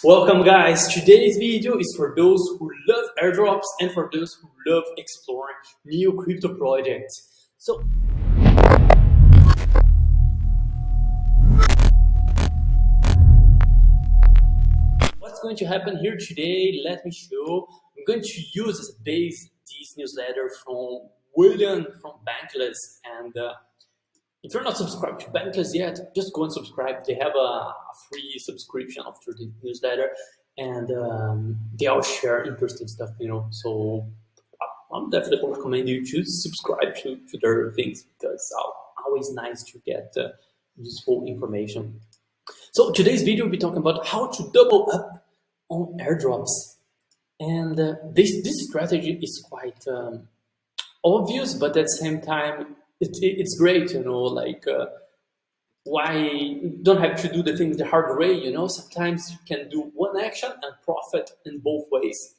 Welcome guys, today's video is for those who love airdrops and for those who love exploring new crypto projects. So what's going to happen here today? Let me show. I'm going to use as a base this newsletter from William from Bankless, and if you're not subscribed to Bankless yet, just go and subscribe. They have a free subscription after the newsletter, and they all share interesting stuff, So I'm definitely recommend you to subscribe to their things because it's always nice to get useful information. So today's video will be talking about how to double up on airdrops, and this strategy is quite obvious, but at the same time it's great, why you don't have to do the things the hard way, sometimes you can do one action and profit in both ways.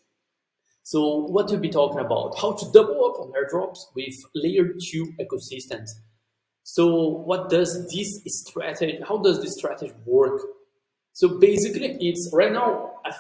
So what we'll be talking about, how to double up on airdrops with layer 2 ecosystems. So what does this strategy, how does this strategy work? So basically it's right now, I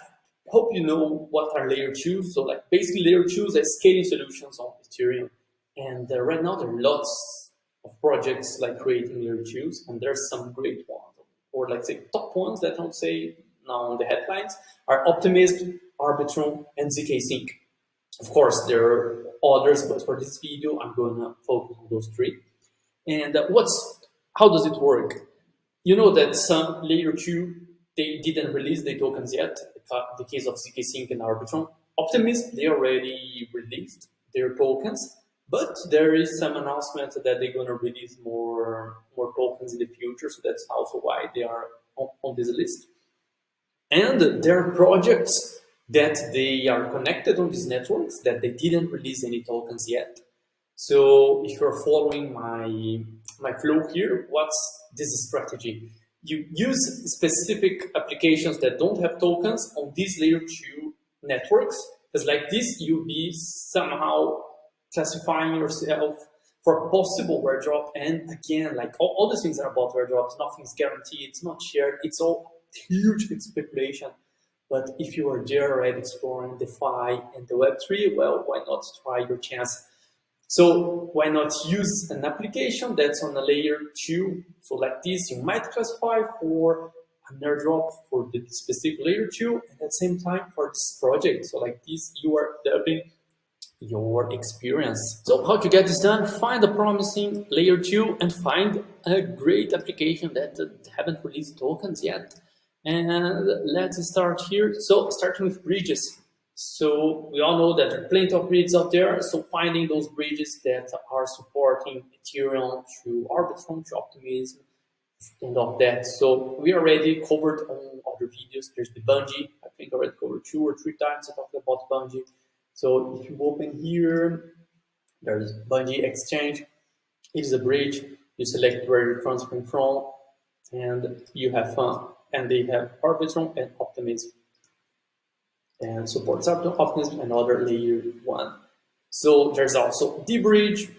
hope you know what are layer 2. So basically layer 2s are scaling solutions on Ethereum. And right now there are lots of projects creating layer 2s, and there's some great ones, or let's say top ones that I would say now on the headlines are Optimism, Arbitrum, and ZK Sync. Of course, there are others, but for this video, I'm going to focus on those three. And how does it work? You know that some layer 2, they didn't release the tokens yet. The case of ZK Sync and Arbitrum. Optimism, they already released their tokens. But there is some announcement that they're going to release more tokens in the future, so that's also why they are on this list. And there are projects that they are connected on these networks that they didn't release any tokens yet. So if you're following my flow here, what's this strategy? You use specific applications that don't have tokens on these layer 2 networks, because like this, you'll be somehow classifying yourself for possible airdrop. And again, all these things are about airdrops, nothing's guaranteed, it's not shared, it's all huge speculation. But if you are there already exploring DeFi and the Web3, well, why not try your chance? So why not use an application that's on a layer 2? So like this, you might classify for an airdrop for the specific layer 2, and at the same time for this project. So like this, you are developing your experience. So how to get this done? Find a promising layer 2 and find a great application that haven't released tokens yet. And let's start here. So starting with bridges. So we all know that there are plenty of bridges out there. So finding those bridges that are supporting Ethereum through Arbitrum, through Optimism, and all that. So we already covered on other videos. There's the Bungee. I think I already covered 2 or 3 times I talked about Bungee. So if you open here, there's Bungee Exchange. It is a bridge. You select where you're transferring from, and you have fun. And they have Arbitrum and Optimism, and supports Optimism and other layer 1. So there's also the bridge.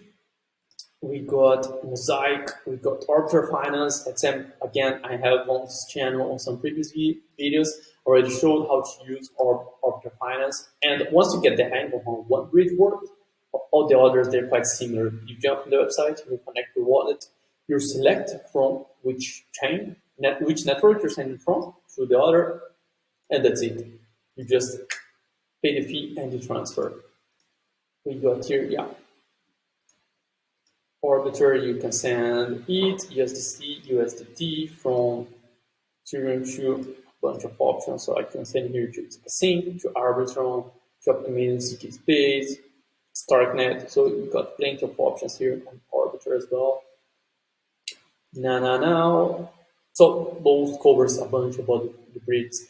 We got Mosaic. We got Arbiter Finance. Again, I have on this channel on some previous videos already showed how to use Arbiter Finance. And once you get the hang of how one bridge works, all the others, they're quite similar. You jump on the website, you connect your wallet, you select from which chain, which network you're sending from through the other, and that's it. You just pay the fee and you transfer. We got here, Arbiter, you can send ETH, USDC, USDT from Ethereum to a bunch of options. So I can send here to Sync, to Arbitrum, to Optimism, CK Space, Starknet. So you've got plenty of options here on Arbiter as well. Now. So both covers a bunch about the bridges.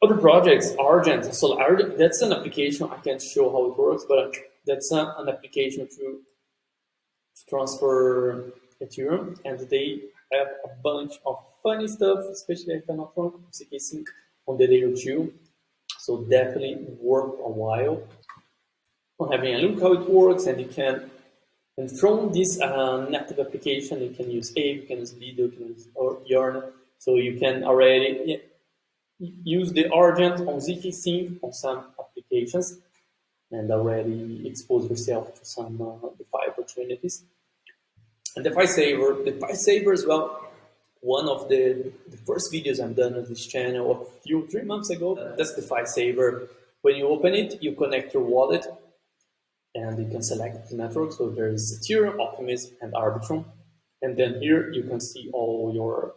Other projects, Argent. So Argent, that's an application. I can't show how it works, but that's an application to transfer Ethereum, and they have a bunch of funny stuff, especially if I'm not wrong, CK Sync on the layer 2. So definitely worth a while on having a look how it works, and you can. And from this native application, you can use Ape, you can use Lido, you can use Yarn. So you can already use the agent on zkSync on some applications and already expose yourself to some DeFi opportunities. And DeFi Saver as well. One of the first videos I've done on this channel a 3 months ago, that's DeFi Saver. When you open it, you connect your wallet and you can select the network. So there is Ethereum, Optimism, and Arbitrum. And then here you can see all your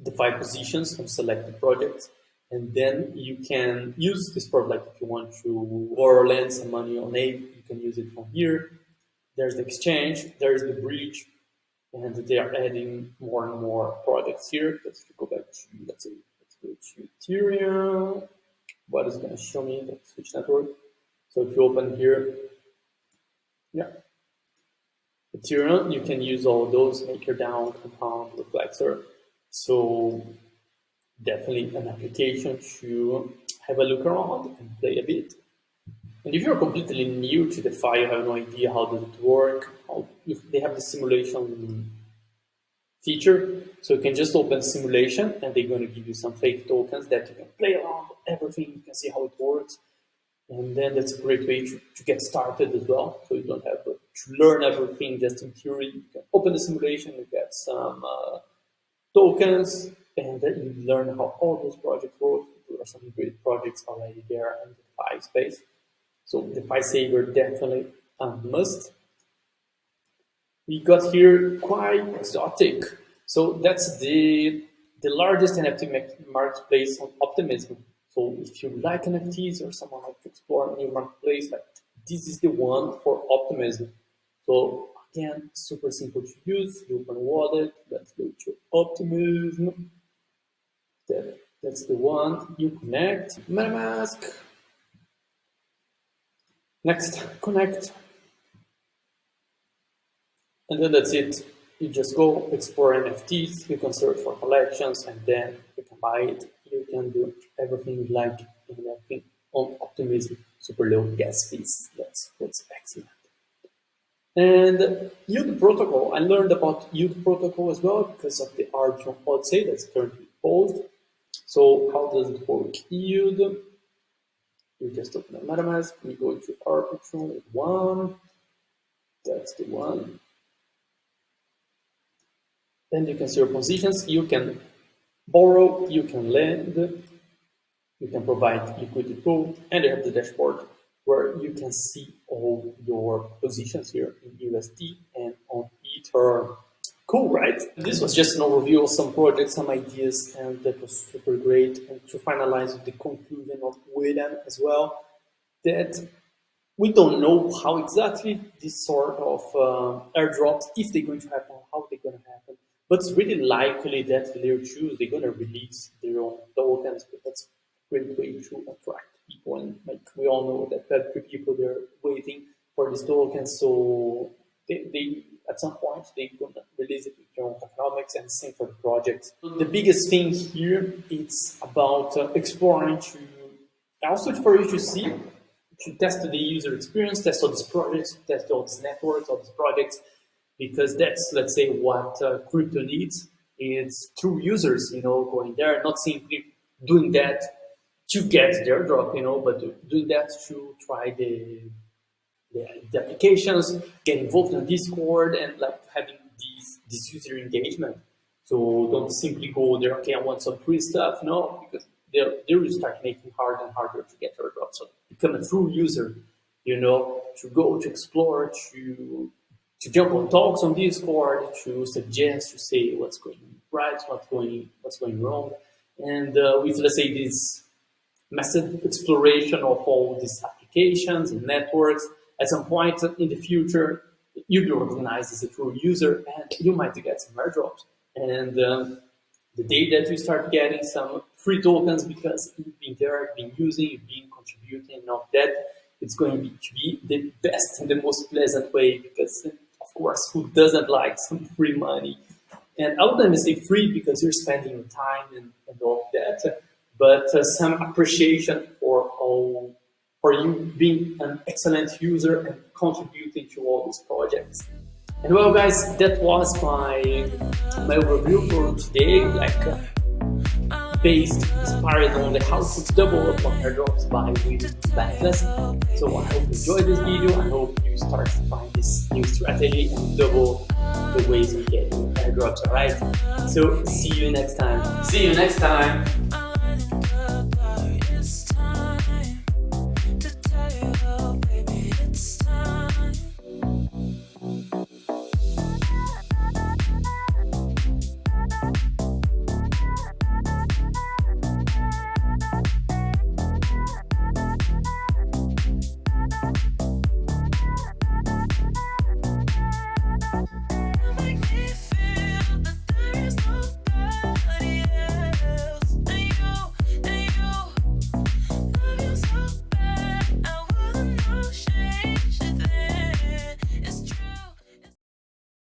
DeFi positions on selected projects. And then you can use this product, like if you want to borrow or lend some money on Aave, you can use it from here. There's the exchange, there's the bridge, and they are adding more and more projects here. Let's go back to, let's go to Ethereum. What is going to show me the switch network? So if you open here, yeah, Ethereum, you can use all those, MakerDAO, Compound, Reflexor. So definitely an application to have a look around and play a bit. And if you're completely new to DeFi, you have no idea how does it work, they have the simulation feature. So you can just open simulation and they're going to give you some fake tokens that you can play around everything. You can see how it works. And then that's a great way to get started as well. So you don't have to learn everything just in theory. You can open the simulation, you get some tokens, and then you learn how all those projects work. There are some great projects already there in the DeFi space. So DeFi Saver definitely a must. We got here quite exotic. So that's the largest NFT marketplace on Optimism. So if you like NFTs or someone like to explore a new marketplace, like this is the one for Optimism. So again, super simple to use. You open a wallet. Let's go to Optimism. That's the one. You connect. MetaMask. Next, connect. And then that's it. You just go explore NFTs, you can search for collections, and then you can buy it. You can do everything you like in everything on Optimism. Super low gas fees. That's excellent. And yield protocol. I learned about yield protocol as well because of the AIRDROP Potential that's currently posed. So how does it work? Yield. You just open a MetaMask, you go to Arbitrum 1, that's the one. Then you can see your positions, you can borrow, you can lend, you can provide liquidity pool, and you have the dashboard where you can see all your positions here in USD and on Ether. Cool, right? This was just an overview of some projects, some ideas, and that was super great. And to finalize the conclusion of William as well, that we don't know how exactly this sort of airdrops, if they're going to happen, how they're going to happen. But it's really likely that Layer 2, they're going to release their own tokens, but that's a great way to attract people. And like we all know that Web3 people, they're waiting for these tokens, so they at some point they're going to release it with their own economics, and same for the projects. So the biggest thing here it's about exploring to also for you to see, to test the user experience, test all these projects, test all these networks, all these projects, because that's, let's say, what crypto needs. It's through users, going there, not simply doing that to get their drop, but doing that to try the applications, get involved in Discord, and like having this user engagement. So don't simply go there, okay, I want some free stuff. No, because they will start making harder and harder to get their drop. So become a true user, to go, to explore, to jump on talks on Discord, to suggest, to say what's going right, what's going wrong. And with, let's say, this massive exploration of all these applications and networks, at some point in the future, you'll be recognized as a true user, and you might get some airdrops. And the day that you start getting some free tokens because you've been there, you've been using, you've been contributing, and all that, it's going to be the best and the most pleasant way, because of course, who doesn't like some free money? And I wouldn't say free because you're spending your time and all that, but some appreciation for you being an excellent user and contributing to all these projects. And well, guys, that was my overview for today. based, inspired on the how to double up on airdrops by reading that lesson. So I hope you enjoyed this video. I hope you start to find this new strategy and double the ways you get airdrops, alright? So see you next time. See you next time.